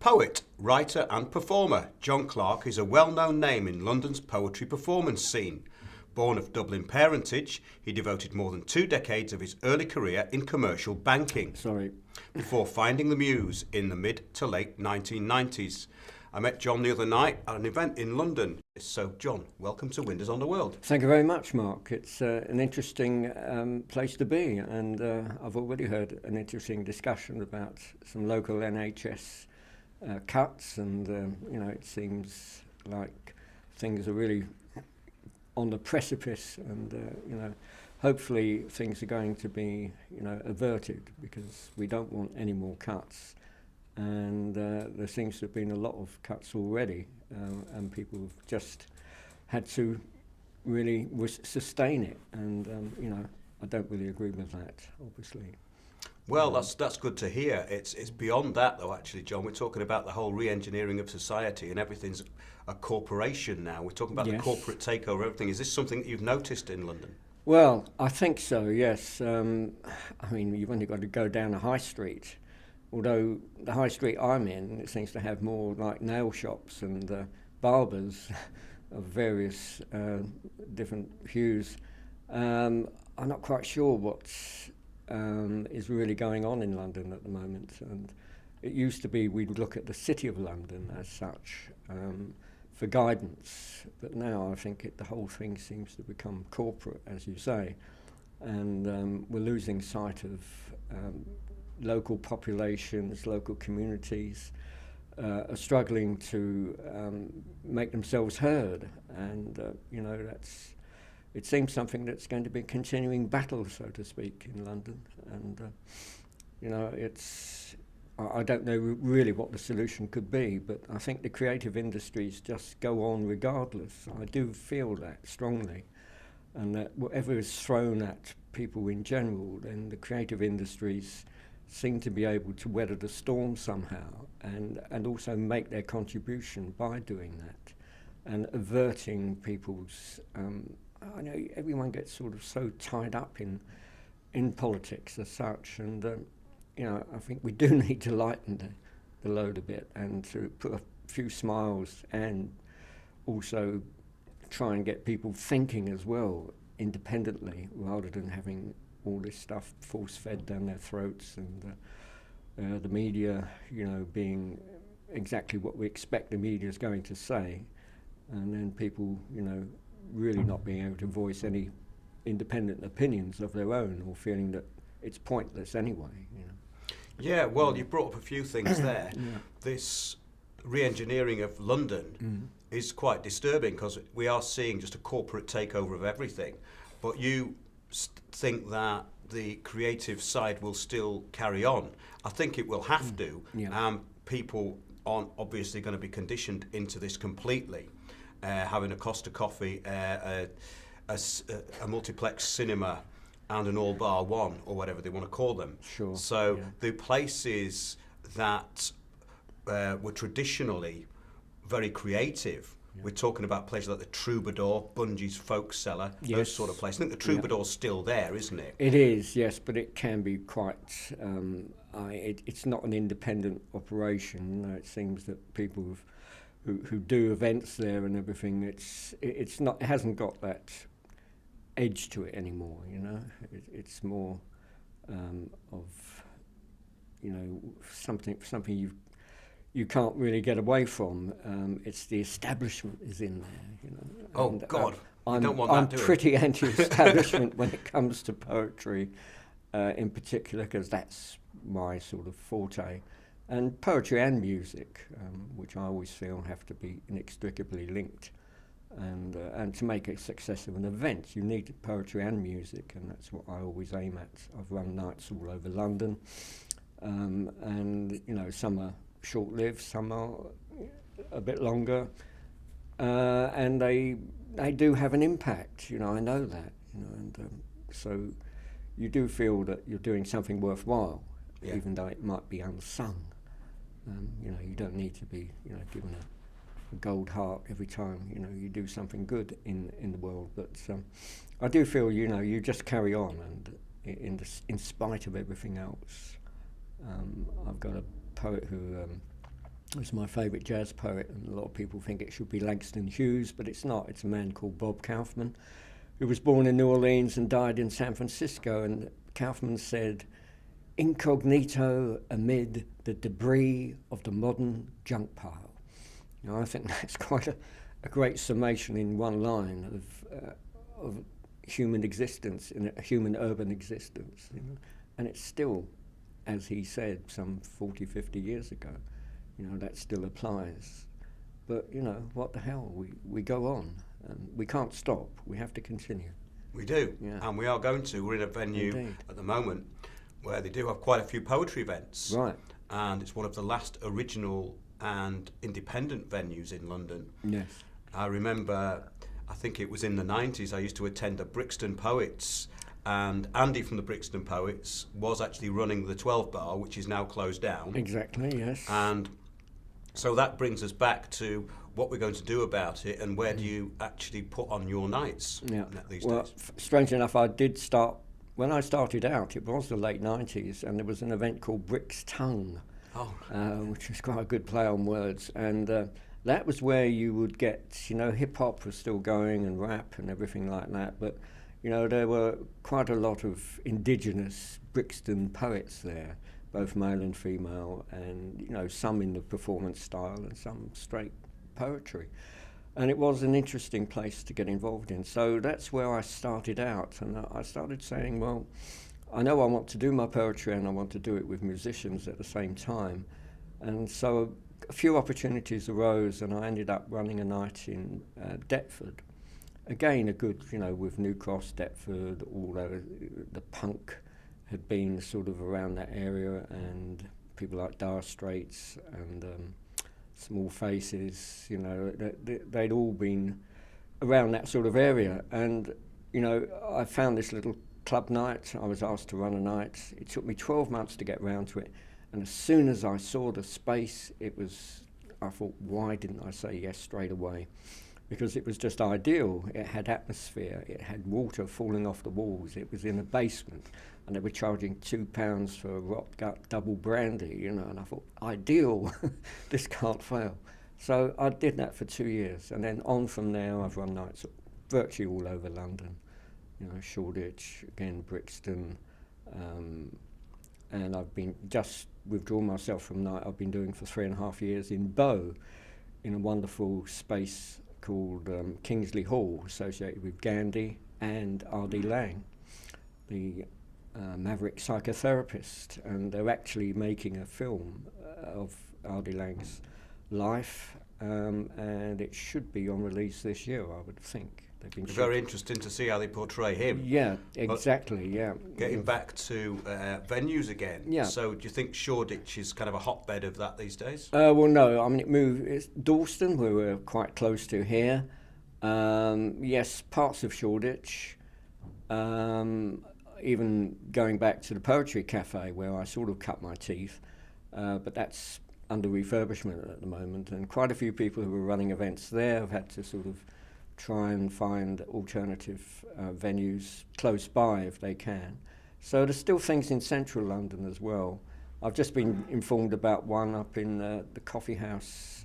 Poet, writer and performer John Clarke is a well-known name in London's poetry performance scene. Born of Dublin parentage, he devoted more than 2 decades of his early career in commercial banking. Before finding the muse in the mid to late 1990s. I met John the other night at an event in London. So, John, welcome to Windows on the World. Thank you very much, Mark. It's an interesting place to be, and I've already heard an interesting discussion about some local NHS cuts, and it seems like things are really on the precipice, and hopefully things are going to be averted, because we don't want any more cuts. And there seems to have been a lot of cuts already, and people have just had to really sustain it, and I don't really agree with that, obviously. Well, that's good to hear. It's beyond that, though, actually, John. We're talking about the whole re-engineering of society, and everything's a corporation now. We're talking about the corporate takeover of everything. Is this something that you've noticed in London? Well, I think so, yes. I mean, you've only got to go down a high street. Although the high street I'm in, it seems to have more like nail shops and barbers of various different hues. I'm not quite sure what is really going on in London at the moment. And it used to be we'd look at the City of London as such for guidance, but now I think the whole thing seems to become corporate, as you say, and we're losing sight of local populations, local communities are struggling to make themselves heard, and it seems something that's going to be a continuing battle, so to speak, in London. And I don't know really what the solution could be, but I think the creative industries just go on regardless. I do feel that strongly, and that whatever is thrown at people in general, then the creative industries seem to be able to weather the storm somehow, and also make their contribution by doing that, and averting people's I know everyone gets sort of so tied up in politics as such, and I think we do need to lighten the load a bit, and to put a few smiles, and also try and get people thinking as well independently, rather than having all this stuff force-fed down their throats, and the media, being exactly what we expect the media is going to say, and then people, really not being able to voice any independent opinions of their own, or feeling that it's pointless anyway. Yeah, well, you brought up a few things there. This re-engineering of London is quite disturbing, because we are seeing just a corporate takeover of everything. But you think that the creative side will still carry on. I think it will have to. People aren't obviously going to be conditioned into this completely. Having a Costa Coffee, a multiplex cinema, and an all bar one, or whatever they want to call them. Sure. So the places that were traditionally very creative, we're talking about places like the Troubadour, Bungie's Folk Cellar, those sort of places. I think the Troubadour's still there, isn't it? It is, yes, but it can be quite. It's not an independent operation. It seems that people who do events there and everything, it's not. It hasn't got that edge to it anymore. It's more of something you can't really get away from. It's the establishment is in there. Oh, and, God, I'm pretty anti-establishment when it comes to poetry, in particular, because that's my sort of forte. And poetry and music, which I always feel have to be inextricably linked. And to make a success of an event, you need poetry and music, and that's what I always aim at. I've run nights all over London, and some are short-lived, some are a bit longer, and they do have an impact. I know that. And so you do feel that you're doing something worthwhile, even though it might be unsung. You don't need to be given a gold heart every time you do something good in the world, but I do feel you just carry on, in spite of everything else. I've got a poet who is my favourite jazz poet, and a lot of people think it should be Langston Hughes, but it's not. It's a man called Bob Kaufman, who was born in New Orleans and died in San Francisco. And Kaufman said, "Incognito amid the debris of the modern junk pile." I think that's quite a great summation in one line of human existence, in a human urban existence. And it's still, as he said some 40, 50 years ago, that still applies. But, what the hell, we go on, and we can't stop, we have to continue. We do, Yeah. and we are going to. We're in a venue Indeed. at the moment where they do have quite a few poetry events. Right. And it's one of the last original and independent venues in London. Yes. I remember, I think it was in the 90s, I used to attend the Brixton Poets, and Andy from the Brixton Poets was actually running the 12 Bar, which is now closed down. Exactly, yes. And so that brings us back to what we're going to do about it, and where do you actually put on your nights these days? Strange enough, I did start, when I started out, it was the late 90s, and there was an event called Brick's Tongue, which was quite a good play on words. And that was where you would get, hip-hop was still going, and rap and everything like that, but, there were quite a lot of indigenous Brixton poets there, both male and female, and, some in the performance style and some straight poetry. And it was an interesting place to get involved in. So that's where I started out, and I started saying, well, I know I want to do my poetry and I want to do it with musicians at the same time. And so a few opportunities arose, and I ended up running a night in Deptford. Again, a good, with New Cross, Deptford, although the punk had been sort of around that area, and people like Dire Straits and Small Faces, they'd all been around that sort of area. And, I found this little club night. I was asked to run a night. It took me 12 months to get round to it. And as soon as I saw the space, I thought, why didn't I say yes straight away? Because it was just ideal. It had atmosphere, it had water falling off the walls, it was in a basement, and they were charging £2 for a rot gut double brandy, and I thought, ideal, this can't fail. So I did that for 2 years, and then on from there I've run nights virtually all over London, Shoreditch, again Brixton, and I've been just withdrawn myself from night. I've been doing for 3.5 years in Bow, in a wonderful space called Kingsley Hall, associated with Gandhi and R.D. Laing, the maverick psychotherapist, and they're actually making a film of R.D. Laing's life, and it should be on release this year, I would think. It's very interesting to see how they portray him. Yeah, exactly, yeah. Getting back to venues again, yeah. So do you think Shoreditch is kind of a hotbed of that these days? Well, no, I mean, it moved. It's Dalston, where we're quite close to here. Yes, parts of Shoreditch. Even going back to the Poetry Cafe, where I sort of cut my teeth, but that's under refurbishment at the moment, and quite a few people who are running events there have had to sort of try and find alternative venues close by if they can. So there's still things in central London as well. I've just been informed about one up in the Coffee House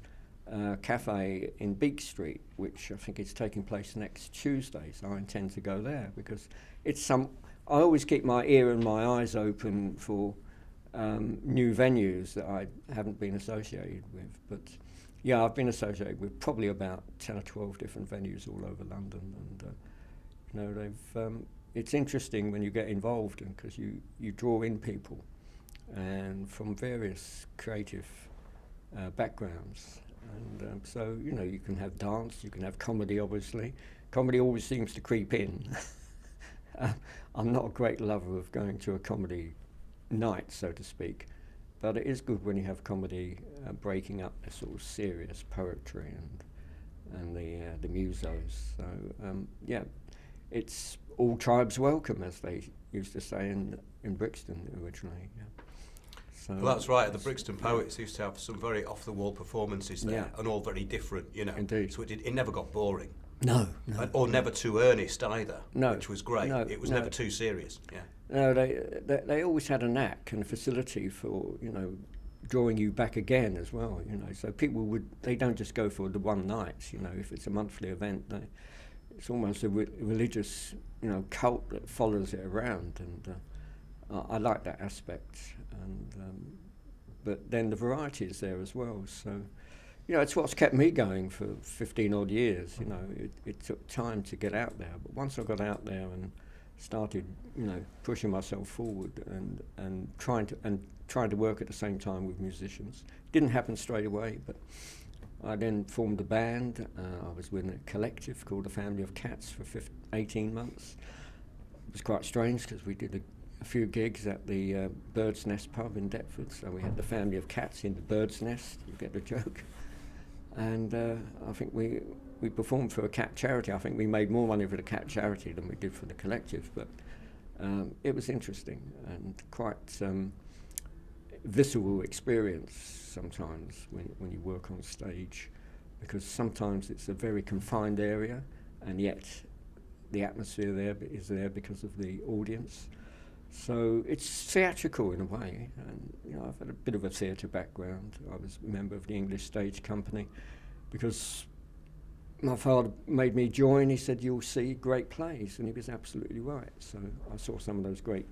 Cafe in Beak Street, which I think is taking place next Tuesday, so I intend to go there because it's I always keep my ear and my eyes open for new venues that I haven't been associated with. But yeah, I've been associated with probably about 10 or 12 different venues all over London, and it's interesting when you get involved, because you draw in people and from various creative backgrounds, and so you can have dance, you can have comedy. Obviously, comedy always seems to creep in. I'm not a great lover of going to a comedy night, so to speak. But it is good when you have comedy breaking up the sort of serious poetry and the musos. So yeah, it's all tribes welcome, as they used to say in Brixton originally. Yeah. So well, that's right. The Brixton Poets used to have some very off-the-wall performances there, yeah. and all very different. Indeed. So it never got boring. No, or never too earnest either, No, which was great. no, It was no. never too serious. Yeah. No, they always had a knack and a facility for, drawing you back again as well, So people they don't just go for the one night, if it's a monthly event, it's almost a religious, cult that follows it around, and I like that aspect. And but then the variety is there as well, so. It's what's kept me going for 15 odd years. It took time to get out there, but once I got out there and started, pushing myself forward and trying to work at the same time with musicians, didn't happen straight away. But I then formed a band. I was with a collective called the Family of Cats for 18 months. It was quite strange because we did a few gigs at the Bird's Nest pub in Deptford. So we had the Family of Cats in the Bird's Nest. You get the joke. And I think we performed for a cat charity. I think we made more money for the cat charity than we did for the collective, but it was interesting and quite visceral experience sometimes when you work on stage, because sometimes it's a very confined area and yet the atmosphere there is there because of the audience. So it's theatrical in a way, and I've had a bit of a theatre background. I was a member of the English Stage Company because my father made me join. He said, "You'll see great plays," and he was absolutely right. So I saw some of those great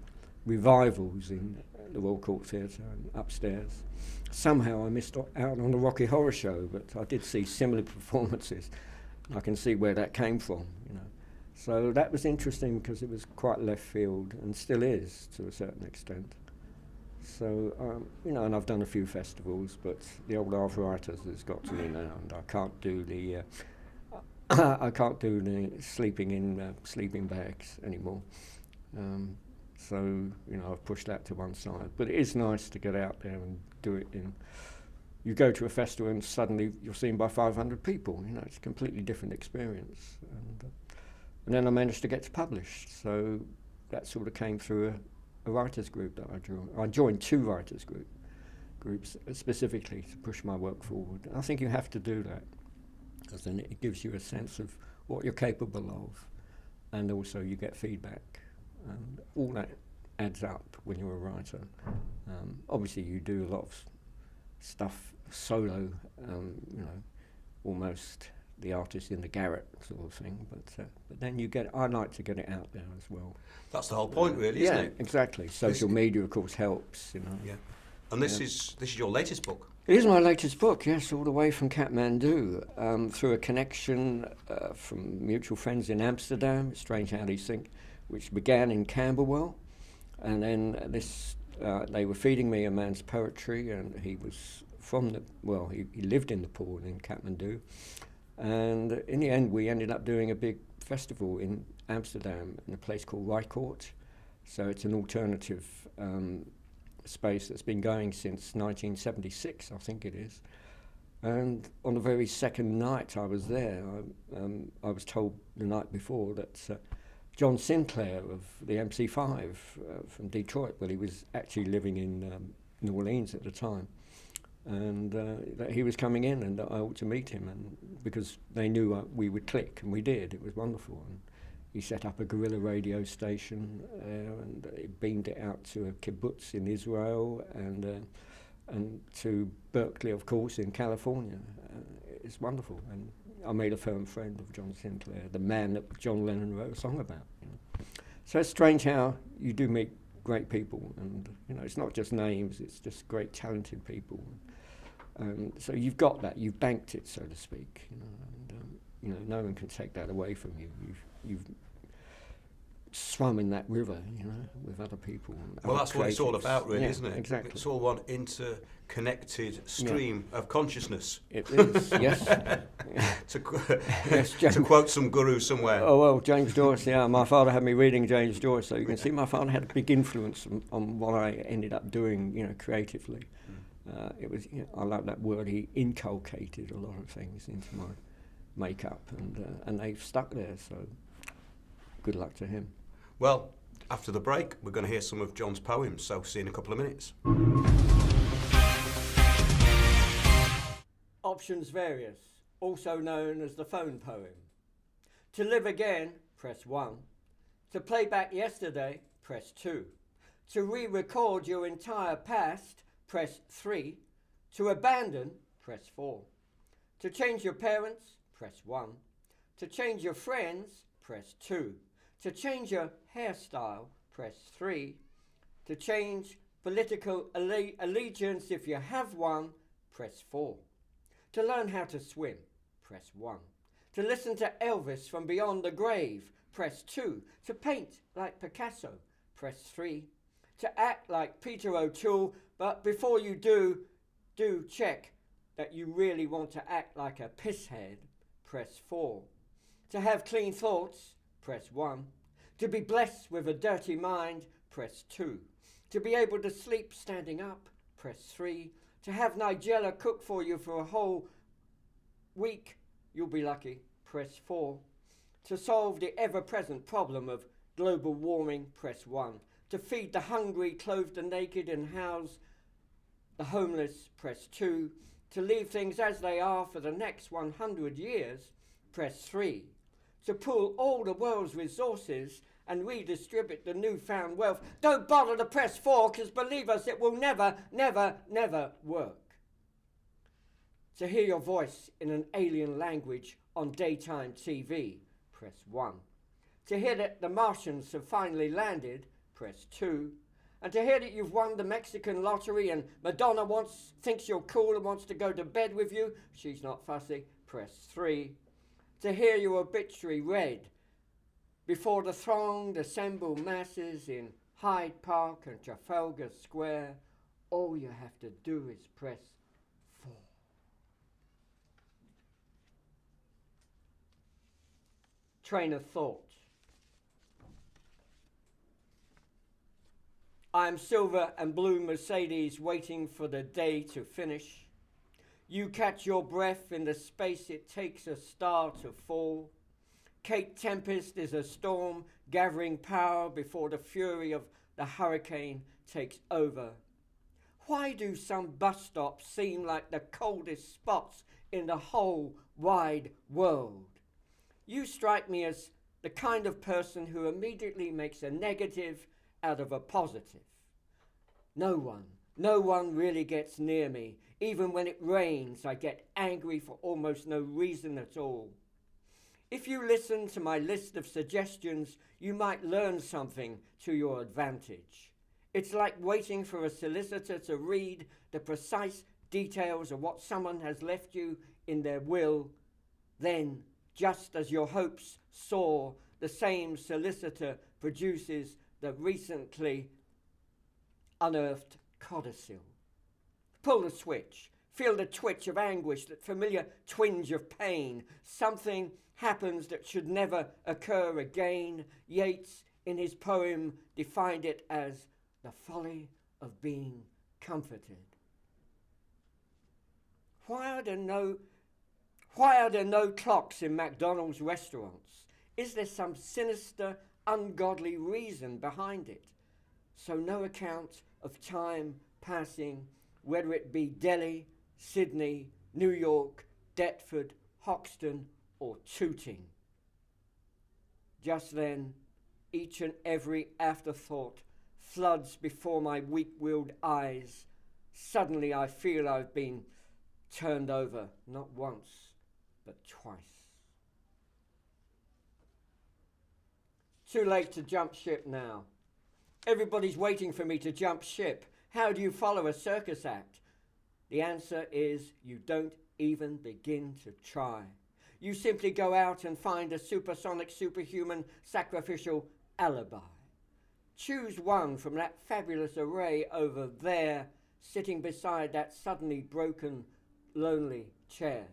revivals in the Royal Court Theatre and upstairs. Somehow I missed out on the Rocky Horror Show, but I did see similar performances. I can see where that came from, So that was interesting because it was quite left field and still is to a certain extent. So, and I've done a few festivals, but the old arthritis has got to me now, and I can't do the sleeping in sleeping bags anymore. So, I've pushed that to one side. But it is nice to get out there and do it you go to a festival and suddenly you're seen by 500 people, it's a completely different experience. And then I managed to get published, so that sort of came through a writers group that I joined. I joined 2 writers groups specifically to push my work forward. I think you have to do that, because then it gives you a sense of what you're capable of, and also you get feedback, and all that adds up when you're a writer. Obviously you do a lot of stuff solo, almost the artist in the garret sort of thing, but then I like to get it out there as well. That's the whole point, really, isn't it? Yeah, exactly. Social media, of course, helps, Yeah. And this is your latest book? It is my latest book, yes, all the way from Kathmandu, through a connection from mutual friends in Amsterdam, strange how these think, which began in Camberwell, and then they were feeding me a man's poetry, and he was he lived in Nepal in Kathmandu. And in the end, we ended up doing a big festival in Amsterdam in a place called Rijkoort. So it's an alternative space that's been going since 1976, I think it is. And on the very second night I was there, I was told the night before that John Sinclair of the MC5 from Detroit, well, he was actually living in New Orleans at the time, and that he was coming in and that I ought to meet him, and because they knew we would click, and we did. It was wonderful. And he set up a guerrilla radio station and he beamed it out to a kibbutz in Israel and to Berkeley, of course, in California. It's wonderful. And I made a firm friend of John Sinclair, the man that John Lennon wrote a song about. So it's strange how you do meet great people, and it's not just names; it's just great, talented people. So you've got that, you've banked it, so to speak. And no one can take that away from you. You've swum in that river, with other people. Well, that's what it's all about, really, isn't it? Exactly. It's all one interconnected stream of consciousness. It is, yes. To quote some guru somewhere. Oh, well, James Joyce, yeah. My father had me reading James Joyce, so you can see my father had a big influence on what I ended up doing, creatively. It was, I like that word, he inculcated a lot of things into my makeup, and they've stuck there, so good luck to him. Well, after the break, we're going to hear some of John's poems, so see you in a couple of minutes. Options various, also known as the phone poem. To live again, press 1. To play back yesterday, press 2. To re-record your entire past, press 3. To abandon, press 4. To change your parents, press 1. To change your friends, press 2. To change your hairstyle, press 3. To change political allegiance, if you have one, press 4. To learn how to swim, press 1. To listen to Elvis from beyond the grave, press 2. To paint like Picasso, press 3. To act like Peter O'Toole, but before you do check that you really want to act like a pisshead, press 4. To have clean thoughts, press 1. To be blessed with a dirty mind, press 2. To be able to sleep standing up, press 3. To have Nigella cook for you for a whole week, you'll be lucky, press 4. To solve the ever-present problem of global warming, press 1. To feed the hungry, clothe the naked and house the homeless, press 2. To leave things as they are for the next 100 years, press 3. To pool all the world's resources and redistribute the newfound wealth, don't bother to press 4, because believe us, it will never, never, never work. To hear your voice in an alien language on daytime TV, press 1. To hear that the Martians have finally landed, press 2. And to hear that you've won the Mexican lottery and Madonna thinks you're cool and wants to go to bed with you, she's not fussy, press 3. To hear your obituary read before the thronged assembled masses in Hyde Park and Trafalgar Square, all you have to do is press 4. Train of thought. I'm silver and blue Mercedes waiting for the day to finish. You catch your breath in the space it takes a star to fall. Cape Tempest is a storm gathering power before the fury of the hurricane takes over. Why do some bus stops seem like the coldest spots in the whole wide world? You strike me as the kind of person who immediately makes a negative out of a positive. No one really gets near me. Even when it rains, I get angry for almost no reason at all. If you listen to my list of suggestions, you might learn something to your advantage. It's like waiting for a solicitor to read the precise details of what someone has left you in their will. Then, just as your hopes soar, the same solicitor produces the recently unearthed codicil. Pull the switch. Feel the twitch of anguish, that familiar twinge of pain. Something happens that should never occur again. Yeats, in his poem, defined it as the folly of being comforted. Why are there no clocks in McDonald's restaurants? Is there some sinister, ungodly reason behind it? So no account of time passing, whether it be Delhi, Sydney, New York, Deptford, Hoxton, or Tooting. Just then, each and every afterthought floods before my weak-willed eyes. Suddenly I feel I've been turned over, not once, but twice. Too late to jump ship now. Everybody's waiting for me to jump ship. How do you follow a circus act? The answer is you don't even begin to try. You simply go out and find a supersonic, superhuman, sacrificial alibi. Choose one from that fabulous array over there, sitting beside that suddenly broken, lonely chair.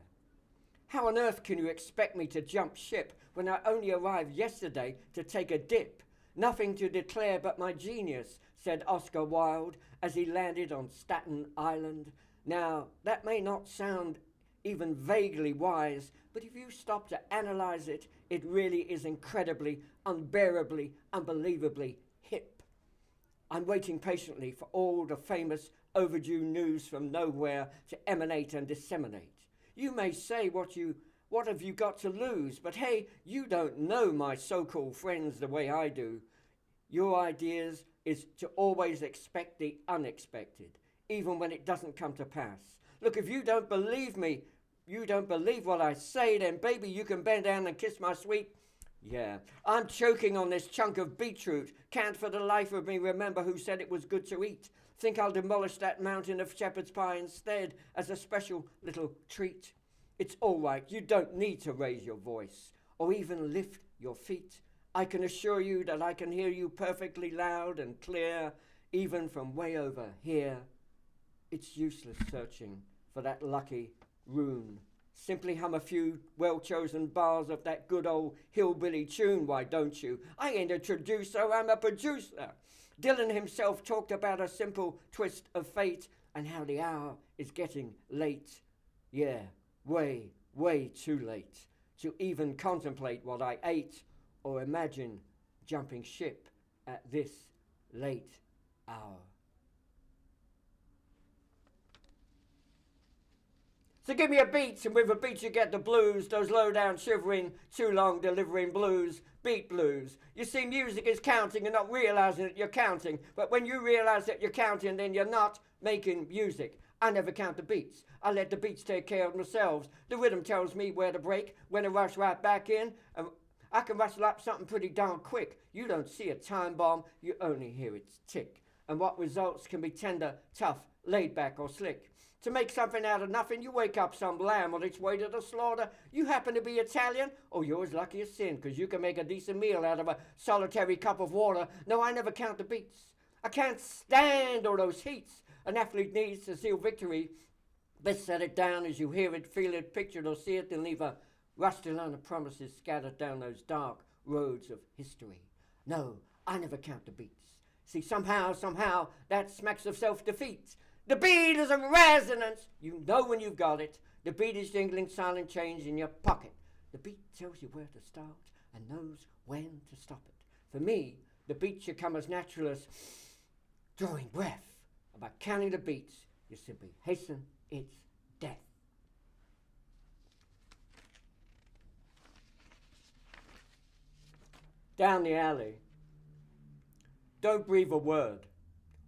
How on earth can you expect me to jump ship when I only arrived yesterday to take a dip? Nothing to declare but my genius, said Oscar Wilde as he landed on Staten Island. Now, that may not sound even vaguely wise, but if you stop to analyze it, it really is incredibly, unbearably, unbelievably hip. I'm waiting patiently for all the famous overdue news from nowhere to emanate and disseminate. You may say what you what have you got to lose? But hey, you don't know my so-called friends the way I do. Your ideas is to always expect the unexpected, even when it doesn't come to pass. Look, if you don't believe me, you don't believe what I say, then baby, you can bend down and kiss my sweet. Yeah, I'm choking on this chunk of beetroot. Can't for the life of me remember who said it was good to eat. Think I'll demolish that mountain of shepherd's pie instead as a special little treat. It's all right, you don't need to raise your voice or even lift your feet. I can assure you that I can hear you perfectly loud and clear, even from way over here. It's useless searching for that lucky rune. Simply hum a few well-chosen bars of that good old hillbilly tune, why don't you? I ain't a traducer, I'm a producer. Dylan himself talked about a simple twist of fate and how the hour is getting late. Yeah, way, way too late to even contemplate what I ate or imagine jumping ship at this late hour. So give me a beat, and with a beat you get the blues, those low-down shivering, too long delivering blues, beat blues. You see, music is counting and not realising that you're counting, but when you realise that you're counting, then you're not making music. I never count the beats. I let the beats take care of themselves. The rhythm tells me where to break, when to rush right back in, and I can rustle up something pretty darn quick. You don't see a time bomb, you only hear its tick. And what results can be tender, tough, laid back or slick. To make something out of nothing, you wake up some lamb on its way to the slaughter. You happen to be Italian? Oh, you're as lucky as sin, because you can make a decent meal out of a solitary cup of water. No, I never count the beats. I can't stand all those heats. An athlete needs to seal victory. Best set it down as you hear it, feel it, picture it, or see it, then leave a rusty line of promises scattered down those dark roads of history. No, I never count the beats. See, somehow, that smacks of self-defeat. The beat is a resonance. You know when you've got it. The beat is jingling silent change in your pocket. The beat tells you where to start and knows when to stop it. For me, the beat should come as natural as drawing breath. By counting the beats, you simply hasten its death. Down the alley. Don't breathe a word.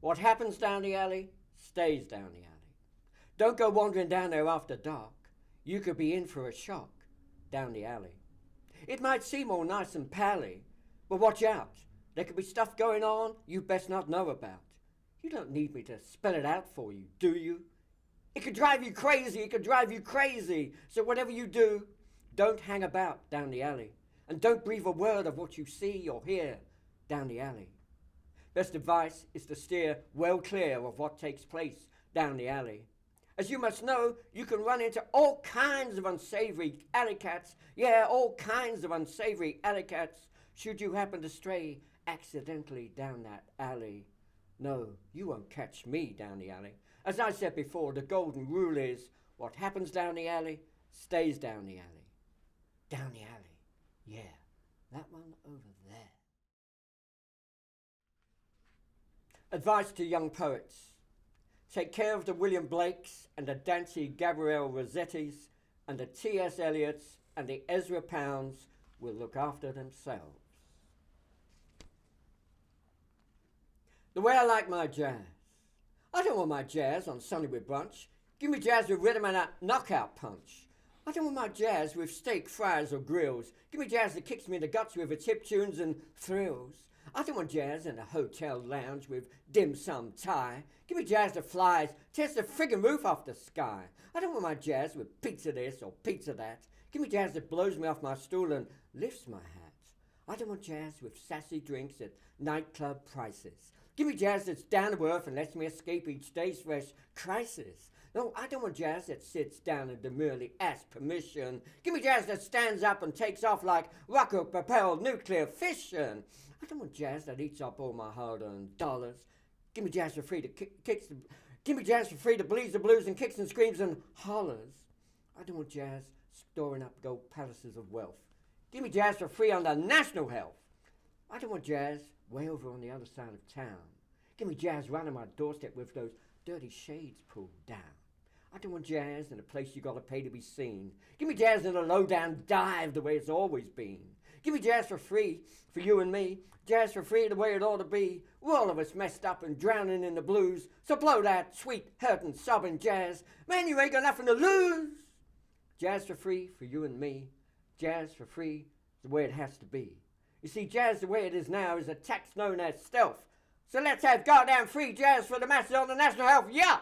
What happens down the alley stays down the alley. Don't go wandering down there after dark. You could be in for a shock down the alley. It might seem all nice and pally, but watch out. There could be stuff going on you best not know about. You don't need me to spell it out for you, do you? It could drive you crazy. So whatever you do, don't hang about down the alley. And don't breathe a word of what you see or hear down the alley. Best advice is to steer well clear of what takes place down the alley. As you must know, you can run into all kinds of unsavory alley cats. Yeah, all kinds of unsavory alley cats should you happen to stray accidentally down that alley. No, you won't catch me down the alley. As I said before, the golden rule is what happens down the alley stays down the alley. Down the alley. Yeah, that one over there. Advice to young poets. Take care of the William Blakes and the Dante Gabriel Rossettis, and the T.S. Eliots and the Ezra Pounds will look after themselves. The way I like my jazz. I don't want my jazz on Sunday with brunch. Give me jazz with rhythm and a knockout punch. I don't want my jazz with steak, fries or grills. Give me jazz that kicks me in the guts with its hip tunes and thrills. I don't want jazz in a hotel lounge with dim sum tie. Give me jazz that flies, tears the friggin' roof off the sky. I don't want my jazz with pizza this or pizza that. Give me jazz that blows me off my stool and lifts my hat. I don't want jazz with sassy drinks at nightclub prices. Give me jazz that's down to earth and lets me escape each day's fresh crisis. No, I don't want jazz that sits down and demurely asks permission. Give me jazz that stands up and takes off like rocket-propelled nuclear fission. I don't want jazz that eats up all my hard-earned dollars. Give me jazz for free to give me jazz for free to bleeds the blues and kicks and screams and hollers. I don't want jazz storing up gold palaces of wealth. Give me jazz for free under national health. I don't want jazz way over on the other side of town. Give me jazz right on my doorstep with those dirty shades pulled down. I don't want jazz in a place you gotta pay to be seen. Give me jazz in a low-down dive the way it's always been. Give me jazz for free, for you and me. Jazz for free the way it ought to be. We're all of us messed up and drowning in the blues. So blow that sweet, hurtin', sobbing jazz. Man, you ain't got nothing to lose. Jazz for free, for you and me. Jazz for free the way it has to be. You see, jazz the way it is now is a tax known as stealth. So let's have goddamn free jazz for the masses on the national health, yeah!